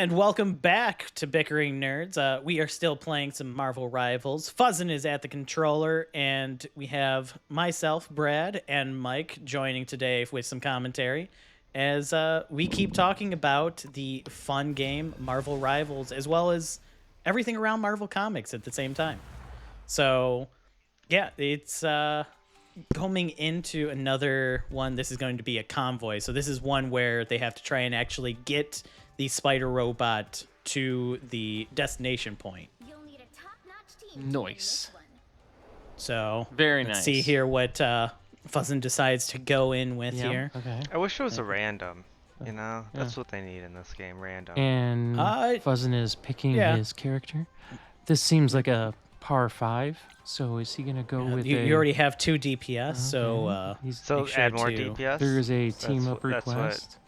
And welcome back to Bickering Nerds. We are still playing some Marvel Rivals. Fuzzin is at the controller, and we have myself, Brad, and Mike joining today with some commentary as we keep talking about the fun game Marvel Rivals, as well as everything around Marvel Comics at the same time. So, yeah, it's coming into another one. This is going to be a convoy. So this is one where they have to try and actually get the spider robot to the destination point. Nice. So Very let's nice. see here what Fuzzin decides to go in with here. Okay. I wish it was a random. You know, that's what they need in this game, random. And Fuzzin is picking his character. This seems like a par 5. So is he gonna go with you already have 2 DPS, so So sure add more to- DPS. There is a team up That's request.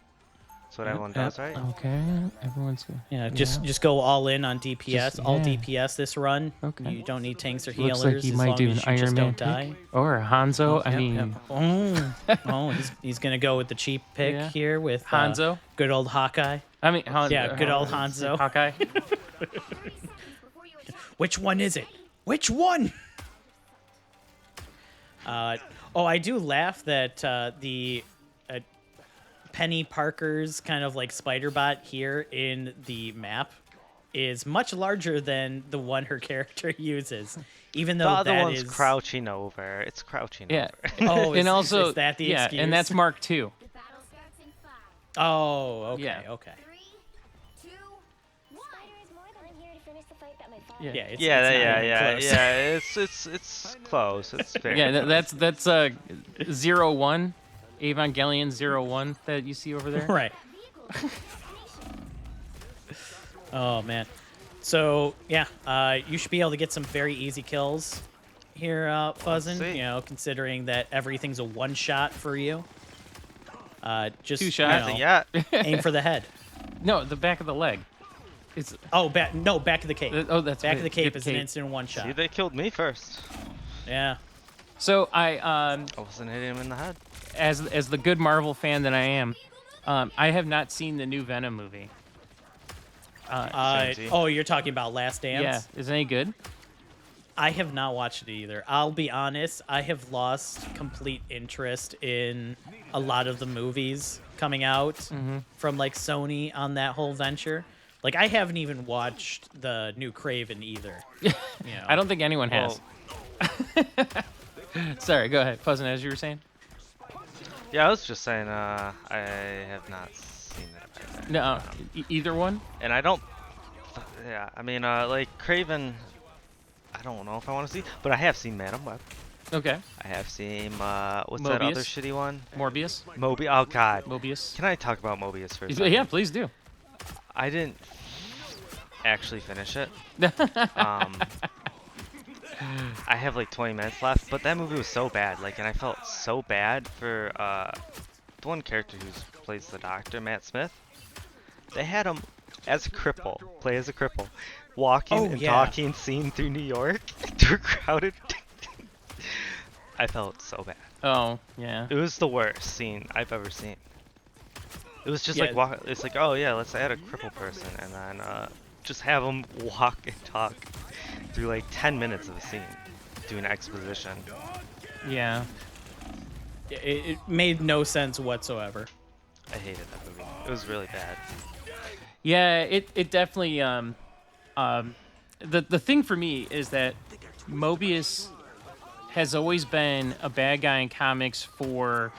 what everyone does, right? Okay, everyone's good. just go all in on DPS. All yeah. DPS this run. Okay. You don't need tanks or Looks healers like he as might long do as an you just Iron Man don't die. pick. Or Hanzo. I mean, He's gonna go with the cheap pick Yeah. here with Hanzo. good old Hawkeye. I mean, good old Hanzo. Hawkeye. Which one is it? Which one? I do laugh that the Penny Parker's kind of like spider bot here in the map is much larger than the one her character uses, even The though other that one's is crouching over. It's crouching Yeah. over. Oh, and also, is that the yeah, excuse? and that's Mark II. Oh, okay, Yeah. okay. Yeah. Yeah, it's, Yeah, it's not yeah, even yeah, close. yeah. It's close. It's fair. Yeah, that's 01, Evangelion 01 that you see over there. Right. Oh man. So yeah, you should be able to get some very easy kills here, Fuzzin. see. You know, considering that everything's a one shot for you. Just 2 shots. you know, Yeah. aim for the head. No, the back of the leg. It's Back of the cape. that's Back right, of the cape good is an instant one See, shot. they killed me first. Yeah. So I I wasn't hitting him in the head. as the good Marvel fan that I am, I have not seen the new Venom movie. Same. You're talking about Last Dance? Yeah, is it any good? I have not watched it either. I'll be honest, I have lost complete interest in a lot of the movies coming out from like Sony on that whole venture. Like I haven't even watched the new Craven either. You know. I don't think anyone has. Sorry, go ahead, Fuzzin, as you were saying. Yeah, I was just saying. I have not seen it either. No, either one. And I don't. Yeah, I mean, like Craven. I don't know if I want to see, but I have seen Madam Web. Okay. I have seen what's that other Mobius? shitty one? Morbius. Oh God. Mobius. Can I talk about Mobius for a second? Yeah, please do. I didn't actually finish it. I have like 20 minutes left, but that movie was so bad. Like, and I felt so bad for the one character who plays the Doctor, Matt Smith. They had him as a cripple, play as a cripple, walking and talking, scene through New York through crowded. I felt so bad. Oh, yeah. It was the worst scene I've ever seen. It was just like it's like, oh yeah, let's add a cripple person and then just have them walk and talk through like 10 minutes of a scene, doing exposition. Yeah. It made no sense whatsoever. I hated that movie. It was really bad. Yeah, it definitely the thing for me is that Mobius has always been a bad guy in comics for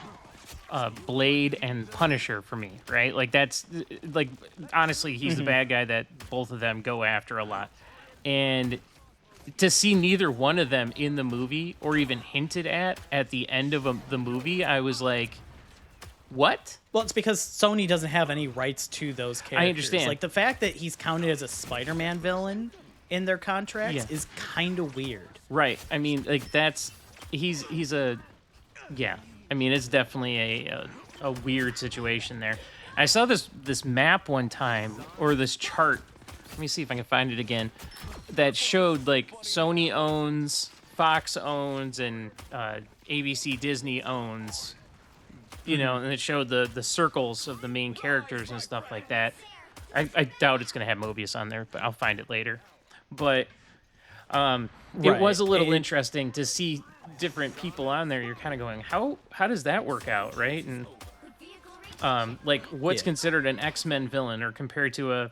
Blade and Punisher for me, right? Like that's like honestly he's the bad guy that both of them go after a lot. And to see neither one of them in the movie or even hinted at the end of the movie, I was like, what? Well, it's because Sony doesn't have any rights to those characters. I understand. Like the fact that he's counted as a Spider-Man villain in their contracts Yeah. is kind of weird. Right. I mean, like that's he's a yeah. I mean, it's definitely a weird situation there. I saw this map one time or this chart. Let me see if I can find it again. That showed like Sony owns, Fox owns, and ABC Disney owns. You know, and it showed the circles of the main characters and stuff like that. I doubt it's going to have Mobius on there, but I'll find it later. But it Right. was a little interesting to see different people on there. You're kind of going, how does that work out, right? And like what's Yeah. considered an X-Men villain or compared to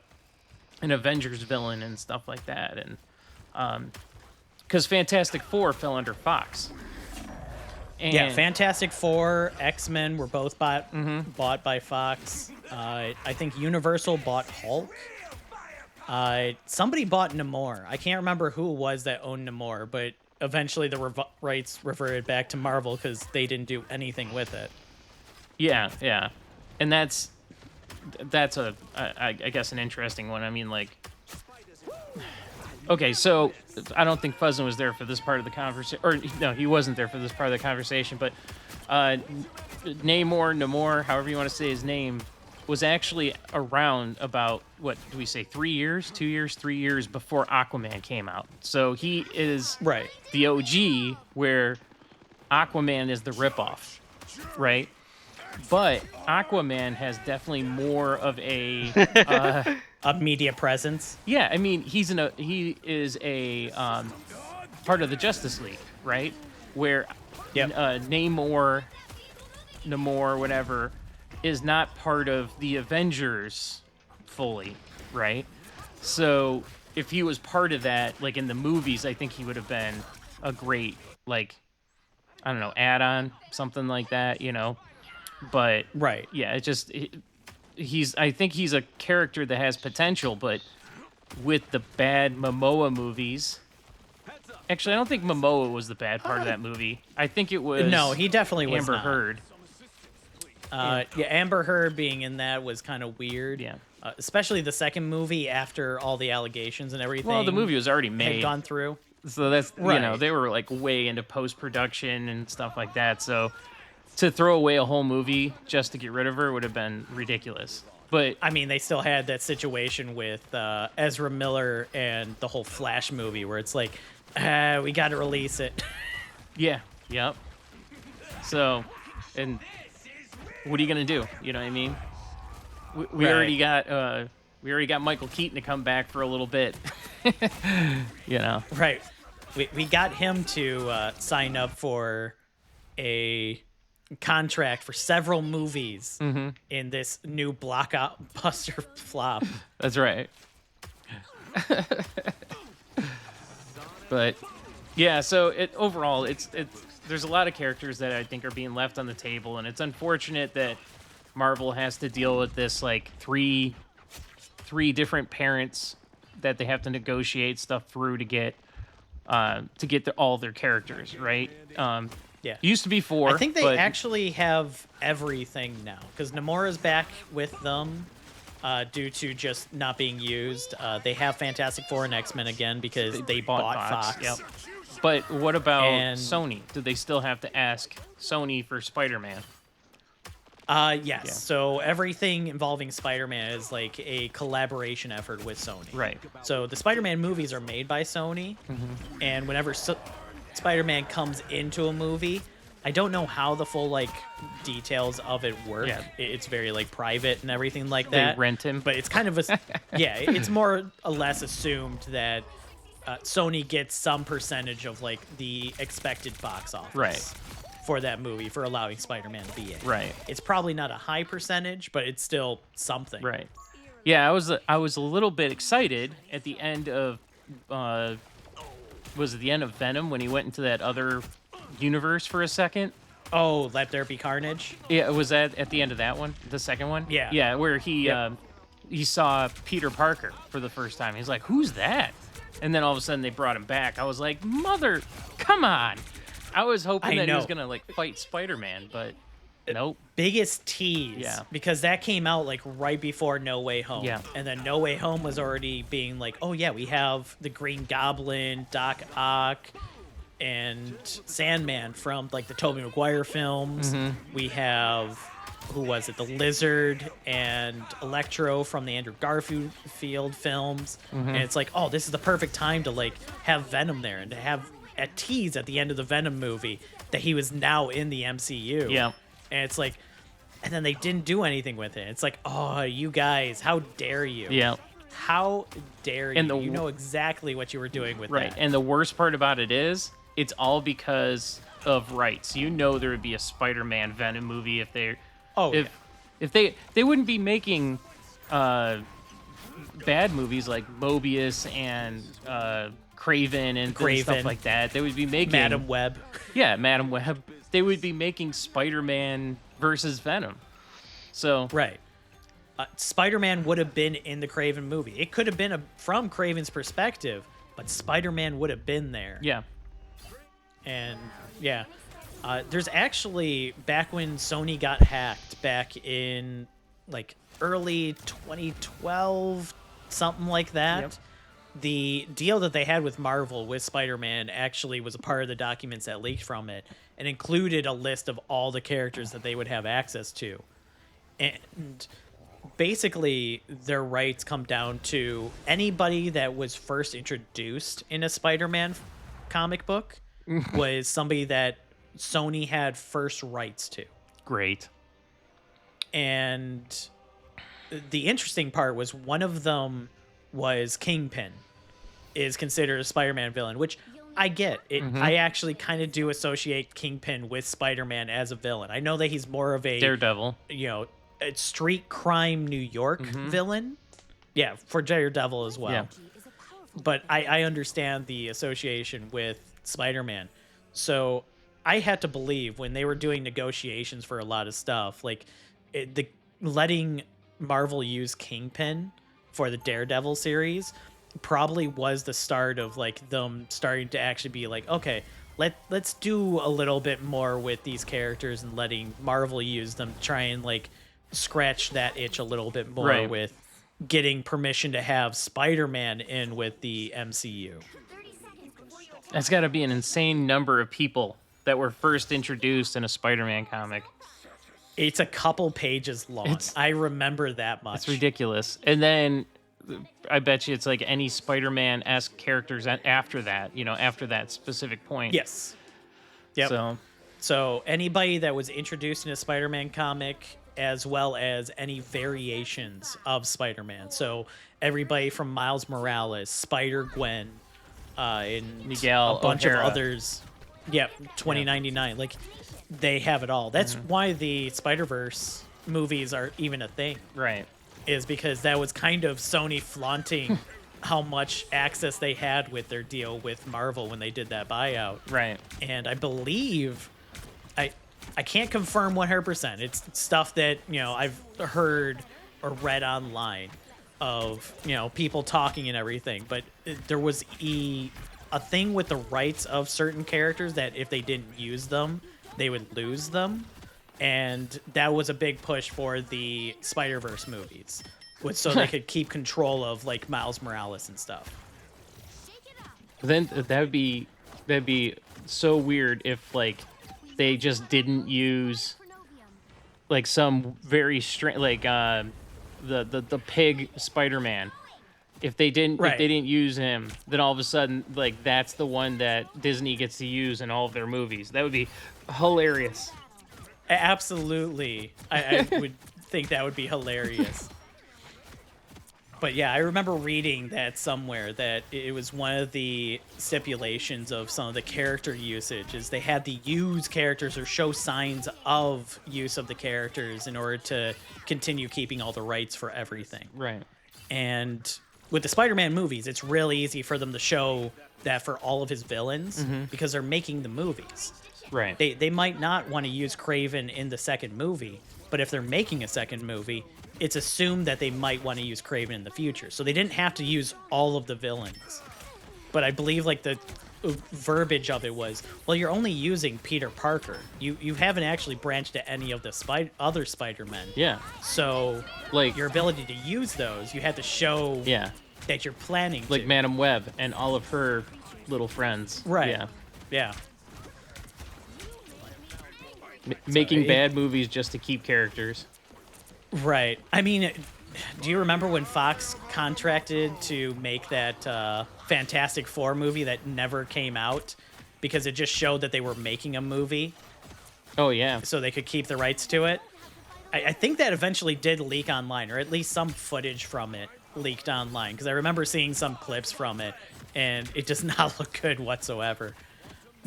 an Avengers villain and stuff like that. And because Fantastic Four fell under Fox. And Yeah, Fantastic Four, X-Men were both bought by Fox. I think Universal bought Hulk. Somebody bought Namor. I can't remember who it was that owned Namor, but eventually the rights reverted back to Marvel because they didn't do anything with it. yeah. And that's I guess an interesting one. I mean, like, okay, so I don't think Fuzzin was there for this part of the conversation, or no, he wasn't there for this part of the conversation. But Namor, however you want to say his name, was actually around about, what do we say, 3 years, 2 years, 3 years before Aquaman came out. So he is Right. the OG, where Aquaman is the ripoff, right? But Aquaman has definitely more of a A media presence. yeah. I mean, he is a part of the Justice League, right? Where Yep. Namor, whatever, is not part of the Avengers fully, right? So if he was part of that, like in the movies, I think he would have been a great, like, I don't know, add-on, something like that, you know. But Right. yeah, I think he's a character that has potential, but with the bad Momoa movies. Actually, I don't think Momoa was the bad part of that movie. I think it was No, he definitely was Amber not. Heard. Yeah, Amber Heard being in that was kind of weird. Yeah. Especially the second movie after all the allegations and everything. Well, the movie was already had made, gone through. so that's you know, Right. they were like way into post-production and stuff like that. So to throw away a whole movie just to get rid of her would have been ridiculous. But I mean, they still had that situation with Ezra Miller and the whole Flash movie where it's like, we got to release it. yeah, yep. So, and what are you gonna do? You know what I mean? We Right. already got Michael Keaton to come back for a little bit. You know. Right. We got him to sign up for a contract for several movies in this new blockbuster flop. That's right. But yeah, so overall it's there's a lot of characters that I think are being left on the table, and it's unfortunate that Marvel has to deal with this, like three different parents that they have to negotiate stuff through to get all their characters, right? Yeah. It used to be four. I think they but actually have everything now because Namora's back with them due to just not being used. They have Fantastic Four and X-Men again because they bought Fox. Yep. But what about And- Sony? Do they still have to ask Sony for Spider-Man? Yes. Yeah. So everything involving Spider-Man is like a collaboration effort with Sony. Right. So the Spider-Man movies are made by Sony, and whenever Spider-Man comes into a movie, I don't know how the full like details of it work. Yeah. It's very like private and everything like They that. rent him. But it's kind of yeah, it's more or less assumed that Sony gets some percentage of like the expected box office. Right. For that movie, for allowing Spider-Man to be in. Right. It's probably not a high percentage, but it's still something. Right. Yeah, I was a little bit excited at the end of was it the end of Venom when he went into that other universe for a second? Oh, Let There Be Carnage? Yeah, was that at the end of that one, the second one? Yeah. Yeah, where he Yep. he saw Peter Parker for the first time. He's like, "Who's that?" And then all of a sudden they brought him back. I was like, "Mother, come on!" I was hoping I that he know. was gonna like fight Spider-Man, but nope. Biggest tease. Yeah. Because that came out like right before No Way Home. Yeah. And then No Way Home was already being like, oh yeah, we have the Green Goblin, Doc Ock, and Sandman from like the Tobey Maguire films. We have, who was it? The Lizard and Electro from the Andrew Garfield films. And it's like, oh, this is the perfect time to like have Venom there and to have a tease at the end of the Venom movie that he was now in the MCU. Yeah. And it's like, and then they didn't do anything with it. It's like, oh, you guys, how dare you? Yeah. How dare you? And the You know exactly what you were doing with Right. that. And the worst part about it is, it's all because of rights. You know there would be a Spider-Man Venom movie if they if they wouldn't be making bad movies like Mobius and Craven and stuff like that. They would be making Madam Web. Yeah, Madam Web. They would be making Spider-Man versus Venom. So Right. Spider-Man would have been in the Craven movie. It could have been from Craven's perspective, but Spider-Man would have been there. yeah. And yeah, there's actually, back when Sony got hacked back in like early 2012, something like that. Yep. The deal that they had with Marvel with Spider-Man actually was a part of the documents that leaked from it and included a list of all the characters that they would have access to. And basically their rights come down to anybody that was first introduced in a Spider-Man comic book was somebody that Sony had first rights to. Great. And the interesting part was one of them was Kingpin, is considered a Spider-Man villain, which I get. I actually kind of do associate Kingpin with Spider-Man as a villain. I know that he's more of a Daredevil. a street crime New York villain. Yeah, for Daredevil as well. Yeah. But I understand the association with Spider-Man. So I had to believe when they were doing negotiations for a lot of stuff, like letting Marvel use Kingpin for the Daredevil series probably was the start of like them starting to actually be like, okay, let's do a little bit more with these characters and letting Marvel use them to try and like scratch that itch a little bit more Right. with getting permission to have Spider-Man in with the MCU. That's got to be an insane number of people that were first introduced in a Spider-Man comic. It's a couple pages long. I remember that much. It's ridiculous. And then I bet you it's like any Spider-Man-esque characters after that, after that specific point. Yes. Yep. So anybody that was introduced in a Spider-Man comic, as well as any variations of Spider-Man. So everybody from Miles Morales, Spider-Gwen, and Miguel a bunch O'Hara. of others. Yep, 2099. Like, they have it all. That's why the Spider-Verse movies are even a thing. Right. Is because that was kind of Sony flaunting how much access they had with their deal with Marvel when they did that buyout. Right. And I believe, I can't confirm 100%. It's stuff that, I've heard or read online of, people talking and everything. But there was a thing with the rights of certain characters that if they didn't use them, they would lose them. And that was a big push for the Spider-Verse movies, so they could keep control of like Miles Morales and stuff. Then that'd be so weird if like they just didn't use like some very strange like the pig Spider-Man. If they didn't use him, then all of a sudden like that's the one that Disney gets to use in all of their movies. That would be hilarious. Absolutely. I would think that would be hilarious. But yeah, I remember reading that somewhere that it was one of the stipulations of some of the character usage is they had to use characters or show signs of use of the characters in order to continue keeping all the rights for everything. Right. And with the Spider-Man movies, it's really easy for them to show that for all of his villains because they're making the movies. Right. They might not want to use Kraven in the second movie, but if they're making a second movie, it's assumed that they might want to use Kraven in the future. So they didn't have to use all of the villains. But I believe like the verbiage of it was, well, you're only using Peter Parker. You haven't actually branched to any of the other Spider-Men. Yeah. So Like your ability to use those, you had to show that you're planning like to. Madam Web and all of her little friends. Right. Yeah. Yeah. Making bad movies just to keep characters. Right. I mean, do you remember when Fox contracted to make that Fantastic Four movie that never came out because it just showed that they were making a movie Oh yeah. so they could keep the rights to it? I think that eventually did leak online, or at least some footage from it leaked online, because I remember seeing some clips from it, and it does not look good whatsoever.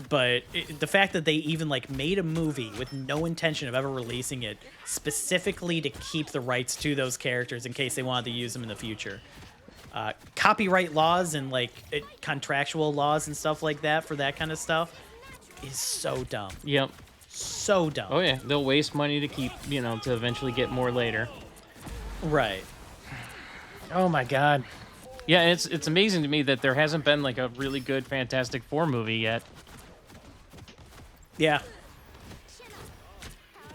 But the fact that they even like made a movie with no intention of ever releasing it specifically to keep the rights to those characters in case they wanted to use them in the future. Copyright laws and like contractual laws and stuff like that for that kind of stuff is so dumb. Yep. So dumb. Oh yeah, they'll waste money to keep, to eventually get more later. Right. Oh my god. Yeah, it's amazing to me that there hasn't been like a really good Fantastic Four movie yet. Yeah.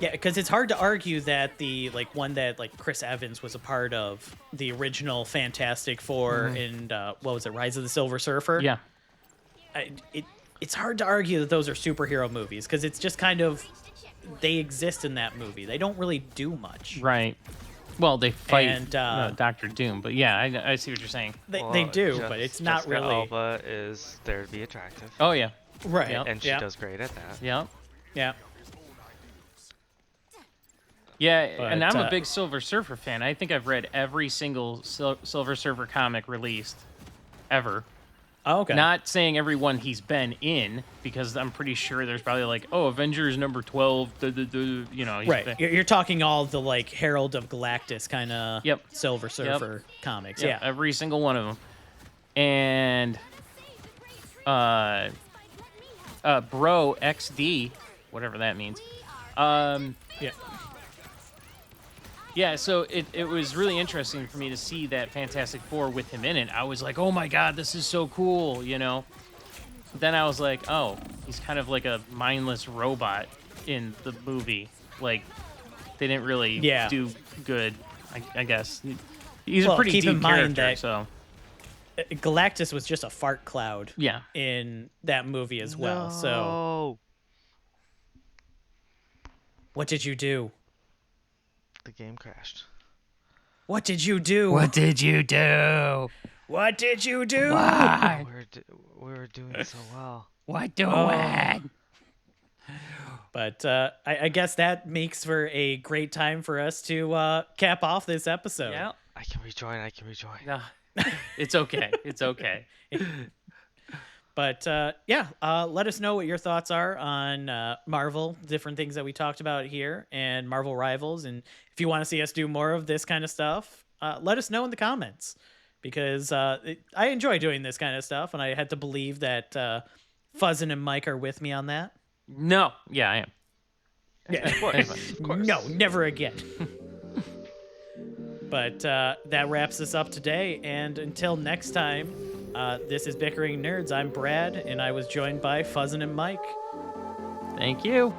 Yeah, because it's hard to argue that the like one that like Chris Evans was a part of, the original Fantastic Four and what was it, Rise of the Silver Surfer? Yeah. It's hard to argue that those are superhero movies because it's just kind of they exist in that movie. They don't really do much. Right. Well, they fight And, Doctor Doom, but yeah, I see what you're saying. They do, but it's not Jessica really. Alba is there to be attractive. Oh yeah. Right. Yep. And she does great at that. Yeah. Yeah. Yeah, and But, I'm a big Silver Surfer fan. I think I've read every single Silver Surfer comic released ever. Oh, okay. Not saying every one he's been in, because I'm pretty sure there's probably like, Avengers number 12, he's right. been- You're talking all the like Herald of Galactus kind of Yep. Silver Surfer comics. Yeah, Yeah. every single one of them. And Bro XD, whatever that means. Yeah. Yeah, so it was really interesting for me to see that Fantastic Four with him in it. I was like, oh my god, this is so cool, Then I was like, oh, he's kind of like a mindless robot in the movie. Like, they didn't really do good, I guess. He's a pretty keep deep in mind character, that so... Galactus was just a fart cloud. Yeah. In that movie as well. So No. what did you do? The game crashed. What did you do? What did you do? What did you do? Why? We were doing so well. What doing? But I guess that makes for a great time for us to cap off this episode. Yeah. I can rejoin. No, it's okay. It's okay. But let us know what your thoughts are on Marvel, different things that we talked about here, and Marvel Rivals. And if you want to see us do more of this kind of stuff, let us know in the comments, because I enjoy doing this kind of stuff, and I had to believe that Fuzzin and Mike are with me on that. No. Yeah, I am. Yeah, Of course. No, never again. But that wraps us up today, and until next time, this is Bickering Nerds. I'm Brad, and I was joined by Fuzzin and Mike. Thank you.